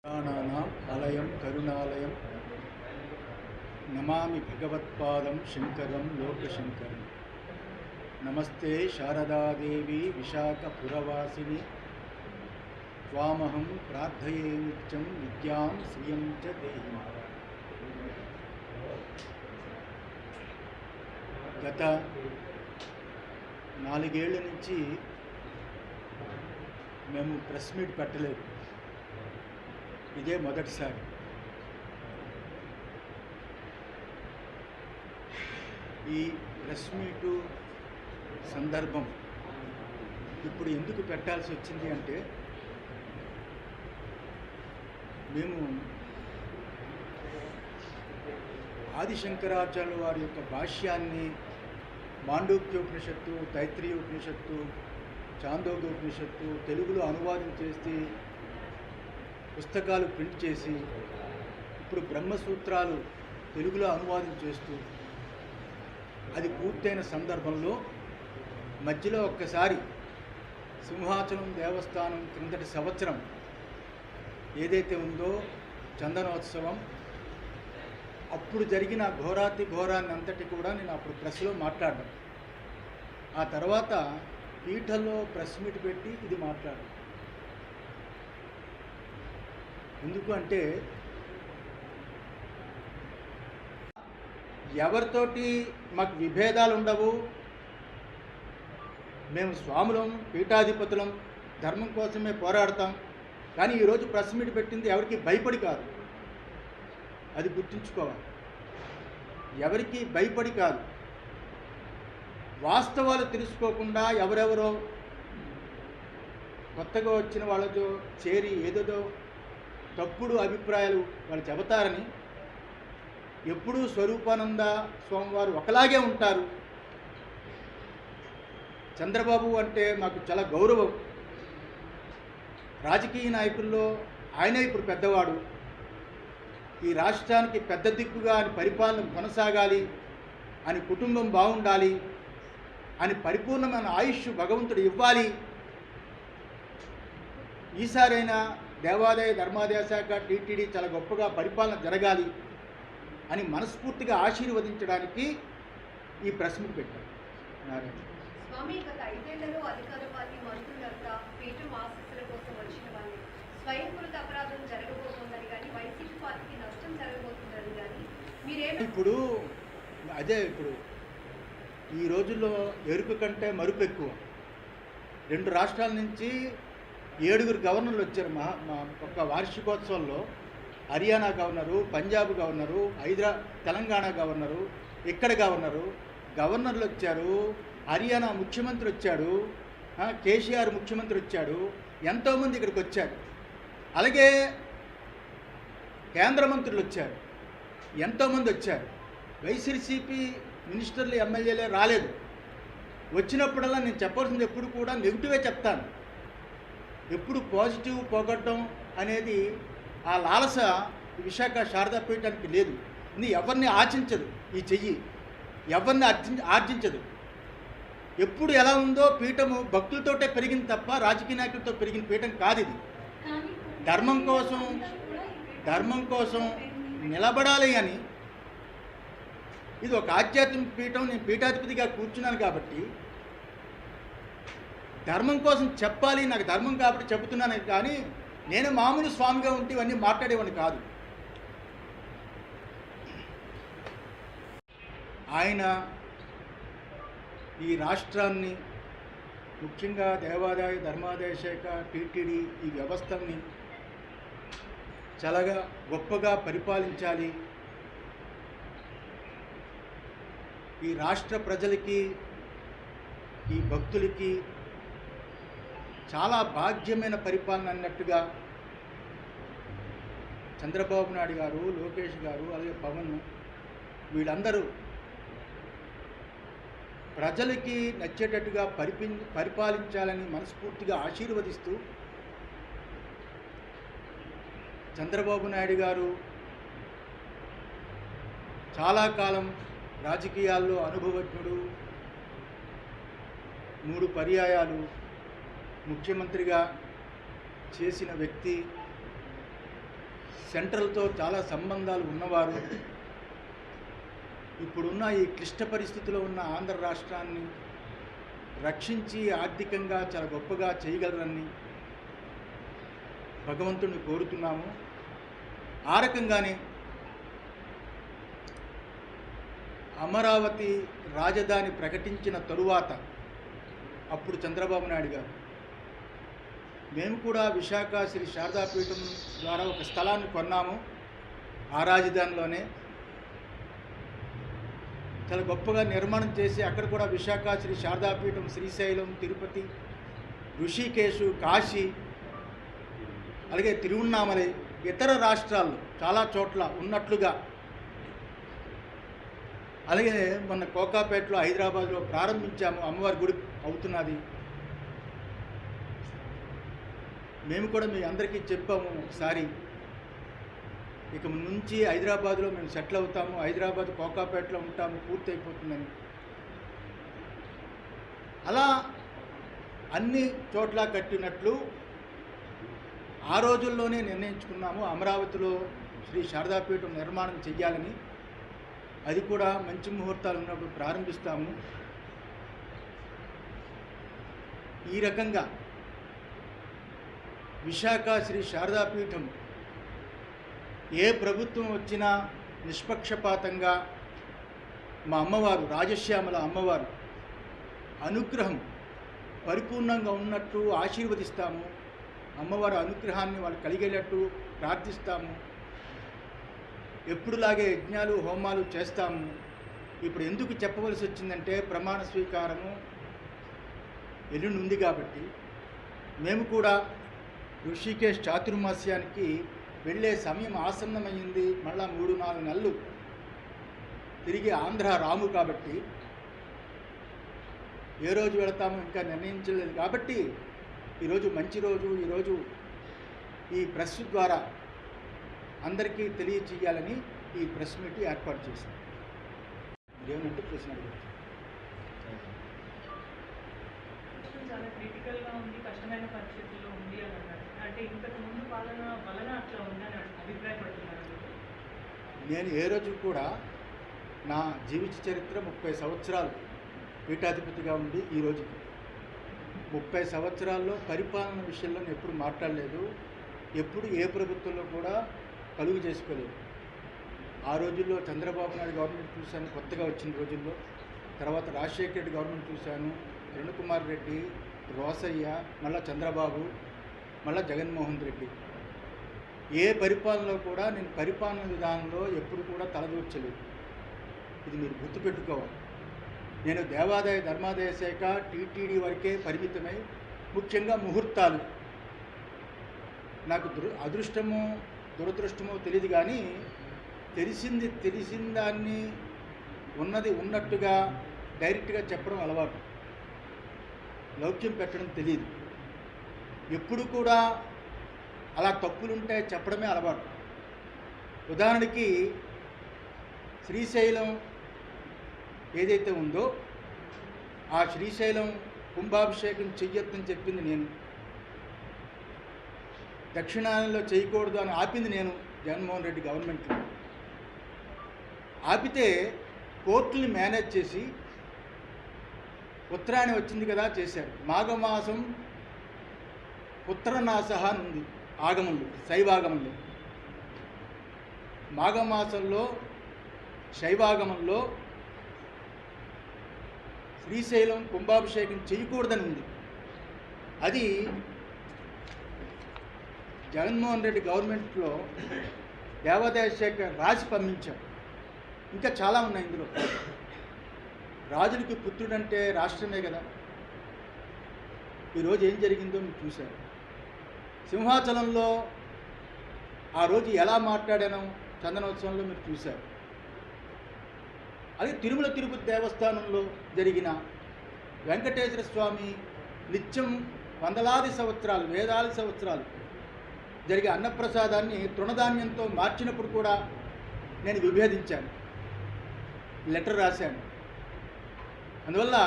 పురాణానాం ఆలయం కరుణాలయం నమామి భగవత్పాదం శంకరం లోకశంకరం. నమస్తే శారదాదేవి విశాఖపురవాసిని త్వామహం ప్రార్థయే నిత్యం విద్యాం శ్రియం చ దేహి. గత 4 ఏళ్ల నుంచి మేము ప్రెస్ మీట్ పెట్టలేదు. ఇదే మొదటిసారి. ఈ ప్రెస్ మీటు సందర్భం ఇప్పుడు ఎందుకు పెట్టాల్సి వచ్చింది అంటే, మేము ఆదిశంకరాచార్యుల వారి యొక్క భాష్యాన్ని మాండూక్యోపనిషత్తు, తైత్రీయోపనిషత్తు, చాందోగ్యోపనిషత్తు తెలుగులో అనువాదం చేసి పుస్తకాలు ప్రింట్ చేసి ఇప్పుడు బ్రహ్మసూత్రాలు తెలుగులో అనువాదం చేస్తూ అది పూర్తయిన సందర్భంలో మధ్యలో ఒక్కసారి సింహాచలం దేవస్థానం క్రిందటి సంవత్సరం ఏదైతే ఉందో చందనోత్సవం, అప్పుడు జరిగిన ఘోరాతి ఘోరాన్ని అంతటి కూడా నేను అప్పుడు ప్రెస్లో మాట్లాడాను. ఆ తర్వాత పీఠంలో ప్రెస్ మీట్ పెట్టి ఇది మాట్లాడాను. ఎందుకు అంటే, ఎవరితోటి మాకు విభేదాలు ఉండవు, మేము స్వాములం, పీఠాధిపతులం, ధర్మం కోసమే పోరాడతాం. కానీ ఈరోజు ప్రెస్ మీట్ పెట్టింది ఎవరికి భయపడి కాదు, అది గుర్తుంచుకోవాలి. ఎవరికి భయపడి కాదు, వాస్తవాలు తెలుసుకోకుండా ఎవరెవరో కొత్తగా వచ్చిన వాళ్ళతో చేరి ఏదేదో తప్పుడు అభిప్రాయాలు వాళ్ళు చెబుతారని. ఎప్పుడూ స్వరూపానంద స్వామివారు ఒకలాగే ఉంటారు. చంద్రబాబు అంటే మాకు చాలా గౌరవం. రాజకీయ నాయకుల్లో ఆయనే ఇప్పుడు పెద్దవాడు. ఈ రాష్ట్రానికి పెద్ద దిక్కుగా అని పరిపాలన కొనసాగాలి అని, కుటుంబం బాగుండాలి అని, పరిపూర్ణమైన ఆయుష్ భగవంతుడు ఇవ్వాలి. ఈసారైనా దేవాదాయ ధర్మాదాయ శాఖ టీటీడీ చాలా గొప్పగా పరిపాలన జరగాలి అని మనస్ఫూర్తిగా ఆశీర్వదించడానికి ఈ ప్రెస్ మీట్ పెట్టారు. స్వామి, గత 5 ఏళ్లలో అధికార పార్టీ మంత్రులంతా పీఠం ఆశీస్సుల కోసం వచ్చిన వాళ్ళు స్వయంకృత అపరాధం జరగబోతోందని కానీ, వైసీపీ పార్టీకి నష్టం జరగబోతుందని కానీ ఇప్పుడు అదే ఈ రోజుల్లో ఎరుకు కంటే మరుపు ఎక్కువ. 2 రాష్ట్రాల నుంచి 7 గవర్నర్లు వచ్చారు. ఒక్క వార్షికోత్సవంలో Haryana governor, Punjab governor, Telangana governor, ఇక్కడ గవర్నర్లు వచ్చారు. హర్యానా ముఖ్యమంత్రి వచ్చాడు, కేసీఆర్ ముఖ్యమంత్రి వచ్చాడు, ఎంతోమంది ఇక్కడికి వచ్చారు. అలాగే కేంద్ర మంత్రులు వచ్చారు, ఎంతోమంది వచ్చారు. వైసీపీ మినిస్టర్లు, ఎమ్మెల్యేలే రాలేదు. వచ్చినప్పుడల్లా నేను చెప్పాల్సింది ఎప్పుడు కూడా నెగిటివే చెప్తాను. ఎప్పుడు పాజిటివ్ పోగొట్టడం అనేది ఆ లాలస విశాఖ శారదాపీఠానికి లేదు. ఇది ఎవరిని ఆశించదు. ఈ చెయ్యి ఎవరిని ఆర్జించదు. ఎప్పుడు ఎలా ఉందో పీఠము భక్తులతోటే పెరిగింది తప్ప రాజకీయ నాయకులతో పెరిగిన పీఠం కాదు ఇది. ధర్మం కోసం నిలబడాలి అని ఇది ఒక ఆధ్యాత్మిక పీఠం. నేను పీఠాధిపతిగా కూర్చున్నాను కాబట్టి ధర్మం కోసం చెప్పాలి, నాకు ధర్మం కాబట్టి చెబుతున్నాను. కానీ నేను మామూలు స్వామిగా ఉంటే ఇవన్నీ మాట్లాడేవాడిని కాదు. ఆయన ఈ రాష్ట్రాన్ని, ముఖ్యంగా దేవాదాయ ధర్మాదాయ శాఖ, టీటీడీ ఈ వ్యవస్థల్ని చాలా గొప్పగా పరిపాలించాలి. ఈ రాష్ట్ర ప్రజలకి, ఈ భక్తులకి చాలా భాగ్యమైన పరిపాలన అన్నట్టుగా చంద్రబాబు నాయుడు గారు, లోకేష్ గారు, అలాగే పవన్, వీళ్ళందరూ ప్రజలకి నచ్చేటట్టుగా పరిపాలించాలని మనస్ఫూర్తిగా ఆశీర్వదిస్తూ, చంద్రబాబు నాయుడు గారు చాలా కాలం రాజకీయాల్లో అనుభవజ్ఞుడు, 3 పర్యాయాలు ముఖ్యమంత్రిగా చేసిన వ్యక్తి. సెంట్రల్తో చాలా సంబంధాలు ఉన్నవారు, ఇప్పుడున్న ఈ క్లిష్ట పరిస్థితిలో ఉన్న ఆంధ్ర రాష్ట్రాన్ని రక్షించి ఆర్థికంగా చాలా గొప్పగా చేయగలరని భగవంతుడిని కోరుతున్నాము. ఆ రకంగానే అమరావతి రాజధాని ప్రకటించిన తరువాత అప్పుడు చంద్రబాబు నాయుడు గారు మేము కూడా విశాఖ శ్రీ శారదాపీఠం ద్వారా ఒక స్థలాన్ని కొన్నాము. ఆ రాజధానిలోనే చాలా గొప్పగా నిర్మాణం చేసి అక్కడ కూడా విశాఖ శ్రీ శారదాపీఠం, శ్రీశైలం, తిరుపతి, ఋషికేశు, కాశీ, అలాగే తిరువన్నామలై, ఇతర రాష్ట్రాల్లో చాలా చోట్ల ఉన్నట్లుగా, అలాగే మొన్న కోకాపేటలో హైదరాబాద్లో ప్రారంభించాము. అమ్మవారి గుడి అవుతున్నది. మేము కూడా మీ అందరికీ చెప్పాము ఒకసారి, ఇక నుంచి హైదరాబాద్లో మేము సెటిల్ అవుతాము, హైదరాబాద్ కోకాపేటలో ఉంటాము, పూర్తి అయిపోతుందని. అలా అన్ని చోట్ల కట్టినట్లు ఆ రోజుల్లోనే నిర్ణయించుకున్నాము అమరావతిలో శ్రీ శారదాపీఠం నిర్మాణం చెయ్యాలని. అది కూడా మంచి ముహూర్తాలు ఉన్నప్పుడు ప్రారంభిస్తాము. ఈ రకంగా విశాఖ శ్రీ శారదాపీఠం ఏ ప్రభుత్వం వచ్చినా నిష్పక్షపాతంగా మా అమ్మవారు, రాజశ్యామల అమ్మవారు అనుగ్రహం పరిపూర్ణంగా ఉన్నట్టు ఆశీర్వదిస్తాము. అమ్మవారి అనుగ్రహాన్ని వాళ్ళు కలిగేటట్టు ప్రార్థిస్తాము. ఎప్పుడులాగే యజ్ఞాలు, హోమాలు చేస్తాము. ఇప్పుడు ఎందుకు చెప్పవలసి వచ్చిందంటే ప్రమాణ స్వీకారము ఎల్లుండి ఉంది కాబట్టి మేము కూడా ఋషికేశ్ చాతుర్మాస్యానికి వెళ్ళే సమయం ఆసన్నమైంది. మళ్ళా 3-4 నెలలు తిరిగి ఆంధ్ర రాము కాబట్టి ఏ రోజు వెళతామో ఇంకా నిర్ణయించలేదు. కాబట్టి ఈరోజు మంచి రోజు. ఈరోజు ఈ ప్రెస్ ద్వారా అందరికీ తెలియచేయాలని ఈ ప్రెస్ మీట్ ఏర్పాటు చేశాం. ఏమంటే ప్రశ్న అడగచ్చు. చాలా క్రిటికల్గా ఉంది, కష్టమైన పరిస్థితుల్లో ఉంది అని అన్నారు. అంటే ఇంతకు ముందు పాలన వలన అట్లా ఉందని అభిప్రాయపడుతున్నారు. నేను ఏ రోజు కూడా నా జీవిత చరిత్ర 30 సంవత్సరాలు పీఠాధిపతిగా ఉండి ఈ రోజుకి 30 సంవత్సరాల్లో పరిపాలన విషయంలో నేను ఎప్పుడు మాట్లాడలేదు. ఎప్పుడు ఏ ప్రభుత్వంలో కూడా కలుగు చేసుకోలేదు. ఆ రోజుల్లో చంద్రబాబు నాయుడు గవర్నమెంట్ చూశాను, కొత్తగా వచ్చిన రోజుల్లో. తర్వాత రాజశేఖర రెడ్డి గవర్నమెంట్ చూశాను, కిరణ్ కుమార్ రెడ్డి, రోసయ్య, మళ్ళా చంద్రబాబు, మళ్ళా జగన్మోహన్ రెడ్డి. ఏ పరిపాలనలో కూడా నేను పరిపాలన విధానంలో ఎప్పుడు కూడా తలదూర్చలేదు. ఇది మీరు గుర్తుపెట్టుకోవాలి. నేను దేవాదాయ ధర్మాదాయ శాఖ టీటీడీ వరకే పరిమితమై, ముఖ్యంగా ముహూర్తాలు నాకు అదృష్టమో దురదృష్టమో తెలియదు, కానీ తెలిసిన దాన్ని ఉన్నది ఉన్నట్టుగా డైరెక్ట్గా చెప్పడం అలవాటు. లౌక్యం పెట్టడం తెలియదు. ఎప్పుడు కూడా అలా తప్పులుంటే చెప్పడమే అలవాటు. ఉదాహరణకి శ్రీశైలం ఏదైతే ఉందో ఆ శ్రీశైలం కుంభాభిషేకం చెయ్యొద్దని చెప్పింది నేను, దక్షిణాయనంలో చేయకూడదు అని ఆపింది నేను జగన్మోహన్ రెడ్డి గవర్నమెంట్లో. ఆపితే కోర్టుని మేనేజ్ చేసి ఉత్తరాయణం వచ్చింది కదా చేశారు. మాఘమాసం ఉత్తరనాసహ అని ఉంది ఆగమంలో, శైవాగమంలో. మాఘమాసంలో శైవాగమంలో శ్రీశైలం కుంభాభిషేకం చేయకూడదని ఉంది. అది జగన్మోహన్ రెడ్డి గవర్నమెంట్లో దేవాదాయ శాఖ రాసి పంపించాం. ఇంకా చాలా ఉన్నాయి ఇందులో. రాజులకి పుత్రుడంటే రాష్ట్రమే కదా. ఈరోజు ఏం జరిగిందో మీరు చూశారు. సింహాచలంలో ఆ రోజు ఎలా మాట్లాడానో చందనోత్సవంలో మీరు చూశారు. అది తిరుమల తిరుపతి దేవస్థానంలో జరిగిన వెంకటేశ్వర స్వామి నిత్యం వందలాది సంవత్సరాలు, వేలాది సంవత్సరాలు జరిగే అన్నప్రసాదాన్ని తృణధాన్యంతో మార్చినప్పుడు కూడా నేను విభేదించాను, లెటర్ రాశాను. అందువల్ల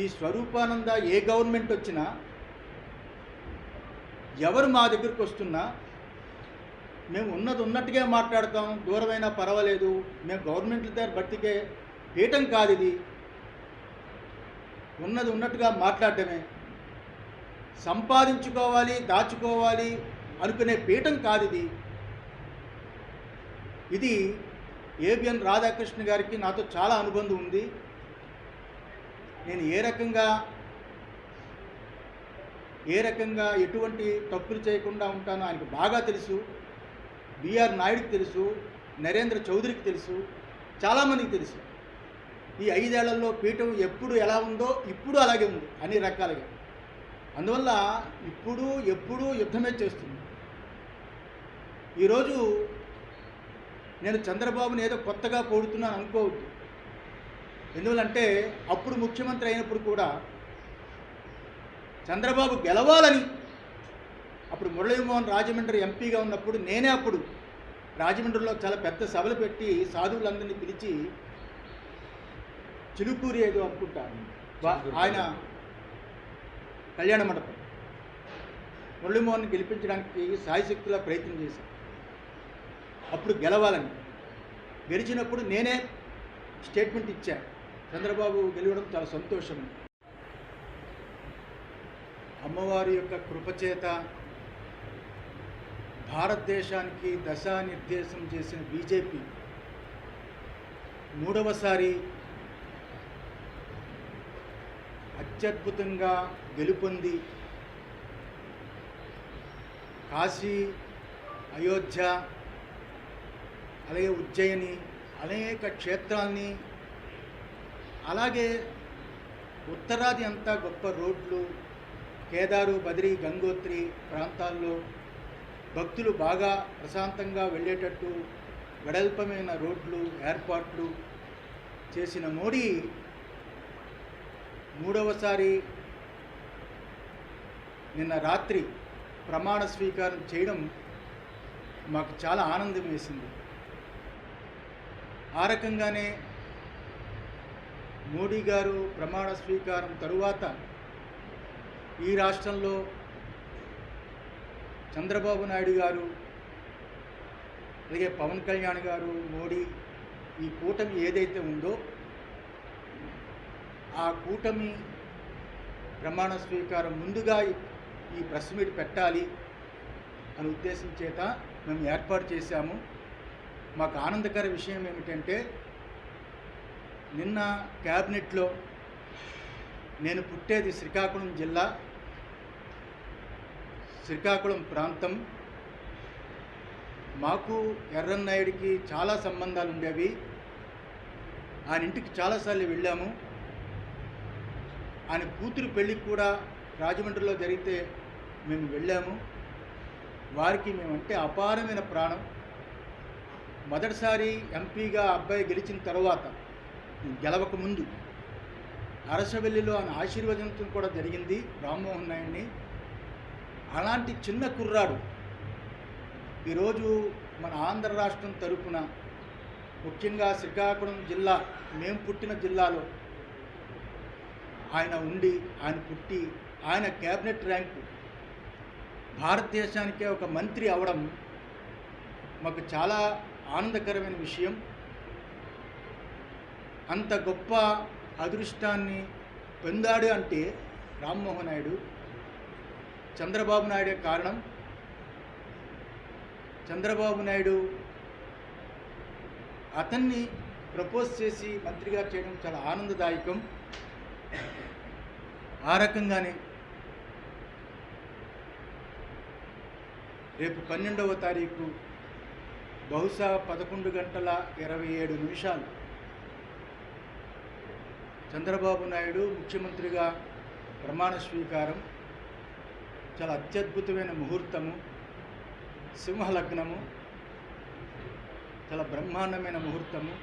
ఈ స్వరూపానంద ఏ గవర్నమెంట్ వచ్చినా, ఎవరు మా దగ్గరికి వస్తున్నా మేము ఉన్నది ఉన్నట్టుగా మాట్లాడతాం, దూరమైనా పర్వాలేదు, మేము గవర్నమెంట్ దగ్గర బతికే పీఠం కాదు ఇది, ఉన్నది ఉన్నట్టుగా మాట్లాడటమే, సంపాదించుకోవాలి దాచుకోవాలి అనుకునే పీఠం కాదు ఇది. ఇది ఏబిఎన్ రాధాకృష్ణ గారికి నాతో చాలా అనుబంధం ఉంది. నేను ఏ రకంగా ఎటువంటి తప్పులు చేయకుండా ఉంటానో ఆయనకు బాగా తెలుసు. బిఆర్ నాయుడికి తెలుసు, నరేంద్ర చౌదరికి తెలుసు, చాలామందికి తెలుసు. ఈ 5 ఏళ్లలో పీఠం ఎప్పుడు ఎలా ఉందో ఇప్పుడు అలాగే ఉంది అన్ని రకాలుగా. అందువల్ల ఎప్పుడూ యుద్ధమే చేస్తుంది. ఈరోజు నేను చంద్రబాబుని ఏదో కొత్తగా పొగుడుతున్నాను అనుకోవద్దు. ఎందువల్లంటే అప్పుడు ముఖ్యమంత్రి అయినప్పుడు కూడా చంద్రబాబు గెలవాలని, అప్పుడు మురళీమోహన్ రాజమండ్రి ఎంపీగా ఉన్నప్పుడు నేనే అప్పుడు రాజమండ్రిలో చాలా పెద్ద సభలు పెట్టి సాధువులందరినీ పిలిచి, చిలుకూరి ఏదో అనుకుంటాను ఆయన కళ్యాణ మండపం, మురళీమోహన్ గెలిపించడానికి సాయశక్తిలో ప్రయత్నం చేశాను. అప్పుడు గెలవాలని, గెలిచినప్పుడు నేనే స్టేట్మెంట్ ఇచ్చాను, చంద్రబాబు గెలవడం చాలా సంతోషం. అమ్మవారి యొక్క కృపచేత భారతదేశానికి దశానిర్దేశం చేసిన బీజేపీ 3వసారి అత్యద్భుతంగా గెలుపొంది కాశీ, అయోధ్య, అలాగే ఉజ్జయిని అనేక క్షేత్రాల్ని, అలాగే ఉత్తరాది అంతా గొప్ప రోడ్లు, కేదారు, బద్రీ, గంగోత్రి ప్రాంతాల్లో భక్తులు బాగా ప్రశాంతంగా వెళ్ళేటట్టు వెడల్పమైన రోడ్లు ఏర్పాట్లు చేసిన మోడీ 3వసారి నిన్న రాత్రి ప్రమాణ స్వీకారం చేయడం మాకు చాలా ఆనందం వేసింది. ఆ రకంగానే మోడీ గారు ప్రమాణ స్వీకారం తరువాత ఈ రాష్ట్రంలో చంద్రబాబు నాయుడు గారు, అలాగే పవన్ కళ్యాణ్ గారు, మోడీ, ఈ కూటమి ఏదైతే ఉందో ఆ కూటమి ప్రమాణ స్వీకారం ముందుగా ఈ ప్రెస్ మీట్ పెట్టాలి అనే ఉద్దేశం చేత మేము ఏర్పాటు చేశాము. మాకు ఆనందకర విషయం ఏమిటంటే, నిన్న క్యాబినెట్లో నేను పుట్టేది శ్రీకాకుళం జిల్లా, శ్రీకాకుళం ప్రాంతం, మాకు ఎర్రన్నాయుడికి చాలా సంబంధాలు ఉండేవి. ఆయన ఇంటికి చాలాసార్లు వెళ్ళాము. ఆయన కూతురు పెళ్ళికి కూడా రాజమండ్రిలో జరిగితే మేము వెళ్ళాము. వారికి మేమంటే అపారమైన ప్రాణం. మొదటిసారి ఎంపీగా అబ్బాయి గెలిచిన తర్వాత, గెలవక ముందు అరసవెల్లిలో ఆయన ఆశీర్వదించడం కూడా జరిగింది రామ్మోహన్ నాయుడిని. అలాంటి చిన్న కుర్రాడు ఈరోజు మన ఆంధ్ర రాష్ట్రం తరపున, ముఖ్యంగా శ్రీకాకుళం జిల్లా, మేము పుట్టిన జిల్లాలో ఆయన ఉండి, ఆయన పుట్టి, ఆయన క్యాబినెట్ ర్యాంకు భారతదేశానికే ఒక మంత్రి అవడం మాకు చాలా ఆనందకరమైన విషయం. అంత గొప్ప అదృష్టాన్ని పొందాడు అంటే రామ్మోహన్ నాయుడు, చంద్రబాబు నాయుడే కారణం. చంద్రబాబు నాయుడు అతన్ని ప్రపోజ్ చేసి మంత్రిగా చేయడం చాలా ఆనందదాయకం. ఆ రకంగానే రేపు 12వ తారీఖు బహుశా 11:27 చంద్రబాబు నాయుడు ముఖ్యమంత్రిగా ప్రమాణ స్వీకారం. చాలా అత్యద్భుతమైన ముహూర్తము, సింహలగ్నము, చాలా బ్రహ్మాండమైన ముహూర్తము.